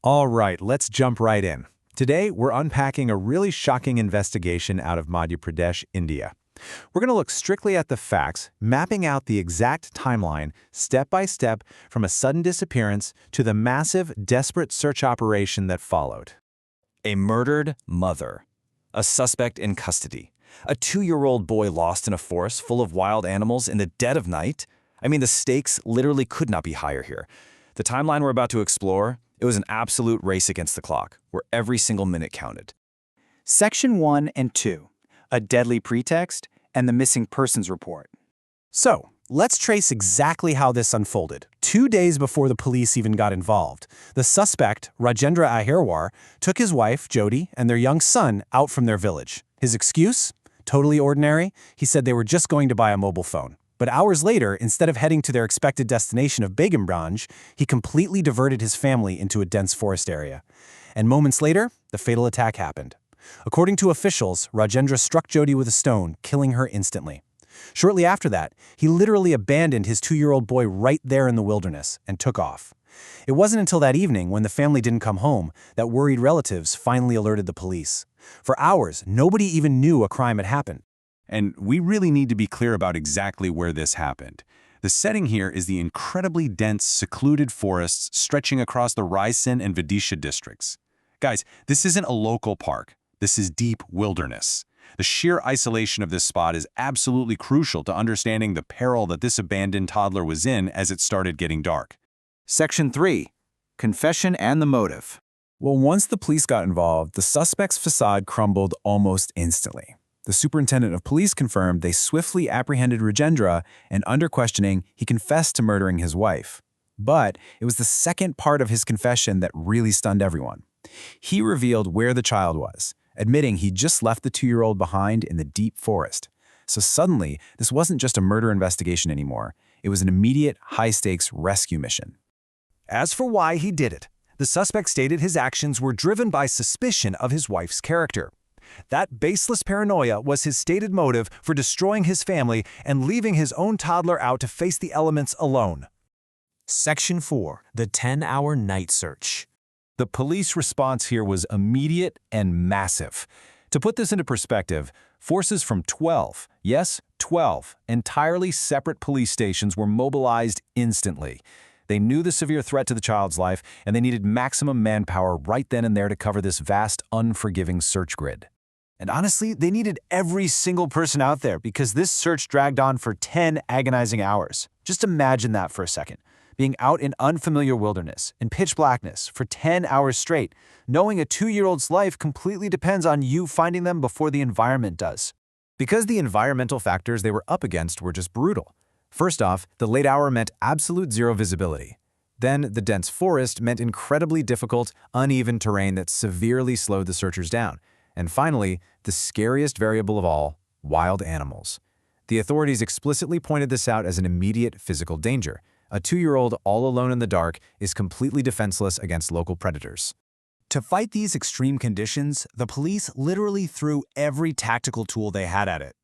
All right, let's jump right in. Today, we're unpacking a really shocking investigation out of Madhya Pradesh, India. We're going to look strictly at the facts, mapping out the exact timeline, step by step, from a sudden disappearance to the massive, desperate search operation that followed. A murdered mother. A suspect in custody. A 2-year-old boy lost in a forest full of wild animals in the dead of night. I mean, the stakes literally could not be higher here. The timeline we're about to explore, it was an absolute race against the clock, where every single minute counted. Section 1 and 2, a deadly pretext, and the missing persons report. So, let's trace exactly how this unfolded. 2 days before the police even got involved, the suspect, Rajendra Ahirwar, took his wife, Jyoti, and their young son out from their village. His excuse? Totally ordinary. He said they were just going to buy a mobile phone. But hours later, instead of heading to their expected destination of Begumganj, he completely diverted his family into a dense forest area. And moments later, the fatal attack happened. According to officials, Rajendra struck Jyoti with a stone, killing her instantly. Shortly after that, he literally abandoned his 2-year-old boy right there in the wilderness and took off. It wasn't until that evening, when the family didn't come home, that worried relatives finally alerted the police. For hours, nobody even knew a crime had happened. And we really need to be clear about exactly where this happened. The setting here is the incredibly dense, secluded forests stretching across the Raisen and Vidisha districts. Guys, this isn't a local park. This is deep wilderness. The sheer isolation of this spot is absolutely crucial to understanding the peril that this abandoned toddler was in as it started getting dark. Section 3, confession and the motive. Well, once the police got involved, the suspect's facade crumbled almost instantly. The superintendent of police confirmed they swiftly apprehended Rajendra, and under questioning, he confessed to murdering his wife. But it was the second part of his confession that really stunned everyone. He revealed where the child was, admitting he just left the 2-year-old behind in the deep forest. So suddenly, this wasn't just a murder investigation anymore. It was an immediate, high-stakes rescue mission. As for why he did it, the suspect stated his actions were driven by suspicion of his wife's character. That baseless paranoia was his stated motive for destroying his family and leaving his own toddler out to face the elements alone. Section 4, the 10-hour night search. The police response here was immediate and massive. To put this into perspective, forces from 12, yes, 12, entirely separate police stations were mobilized instantly. They knew the severe threat to the child's life, and they needed maximum manpower right then and there to cover this vast, unforgiving search grid. And honestly, they needed every single person out there because this search dragged on for 10 agonizing hours. Just imagine that for a second. Being out in unfamiliar wilderness, in pitch blackness, for 10 hours straight, knowing a 2-year-old's life completely depends on you finding them before the environment does. Because the environmental factors they were up against were just brutal. First off, the late hour meant absolute zero visibility. Then, the dense forest meant incredibly difficult, uneven terrain that severely slowed the searchers down. And finally, the scariest variable of all, wild animals. The authorities explicitly pointed this out as an immediate physical danger. A 2-year-old all alone in the dark is completely defenseless against local predators. To fight these extreme conditions, the police literally threw every tactical tool they had at it.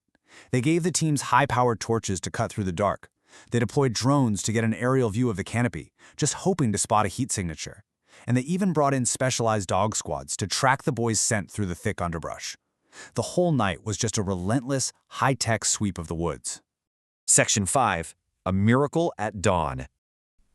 They gave the teams high-powered torches to cut through the dark. They deployed drones to get an aerial view of the canopy, just hoping to spot a heat signature. And they even brought in specialized dog squads to track the boy's scent through the thick underbrush. The whole night was just a relentless, high-tech sweep of the woods. Section 5, a miracle at dawn.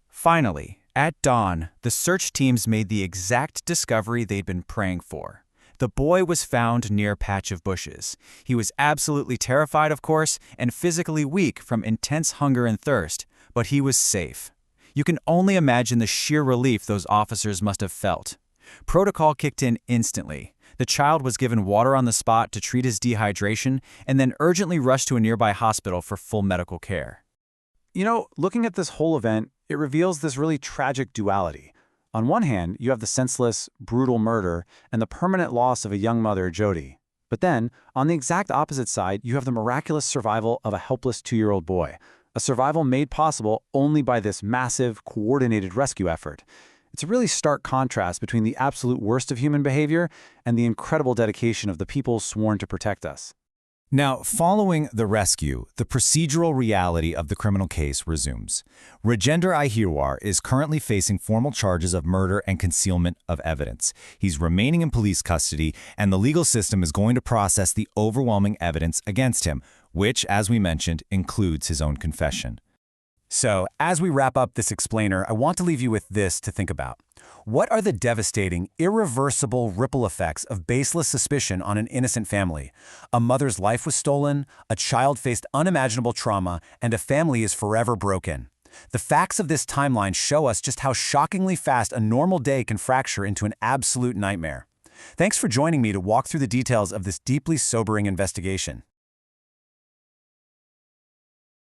Finally, at dawn, the search teams made the exact discovery they'd been praying for. The boy was found near a patch of bushes. He was absolutely terrified, of course, and physically weak from intense hunger and thirst, but he was safe. You can only imagine the sheer relief those officers must have felt. Protocol kicked in instantly. The child was given water on the spot to treat his dehydration and then urgently rushed to a nearby hospital for full medical care. You know, looking at this whole event, it reveals this really tragic duality. On one hand, you have the senseless, brutal murder and the permanent loss of a young mother, Jyoti. But then, on the exact opposite side, you have the miraculous survival of a helpless 2-year-old boy. A survival made possible only by this massive, coordinated rescue effort. It's a really stark contrast between the absolute worst of human behavior and the incredible dedication of the people sworn to protect us. Now, following the rescue, the procedural reality of the criminal case resumes. Rajendra Ahirwar is currently facing formal charges of murder and concealment of evidence. He's remaining in police custody, and the legal system is going to process the overwhelming evidence against him, which, as we mentioned, includes his own confession. So, as we wrap up this explainer, I want to leave you with this to think about. What are the devastating, irreversible ripple effects of baseless suspicion on an innocent family? A mother's life was stolen, a child faced unimaginable trauma, and a family is forever broken. The facts of this timeline show us just how shockingly fast a normal day can fracture into an absolute nightmare. Thanks for joining me to walk through the details of this deeply sobering investigation.